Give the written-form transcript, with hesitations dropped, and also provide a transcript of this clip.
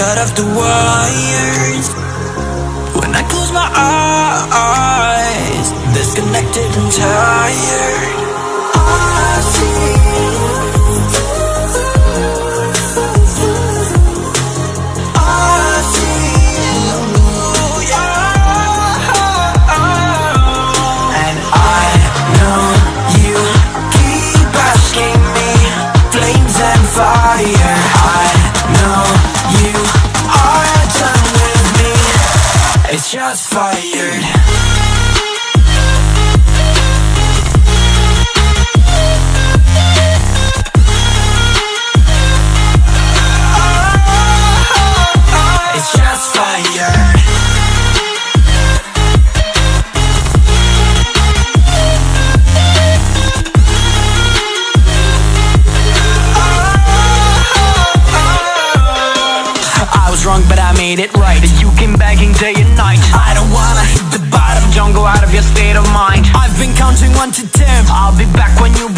cut off the wires. When I close my eyes, disconnected and tired. I see you. I see you, yeah. And I know you keep asking me, flames and fire. I know you are done with me. It's just fired. It's just fired. I was wrong, but I made it right. You came begging day and night. I don't wanna hit the bottom, don't go out of your state of mind. I've been counting 1 to 10. I'll be back when you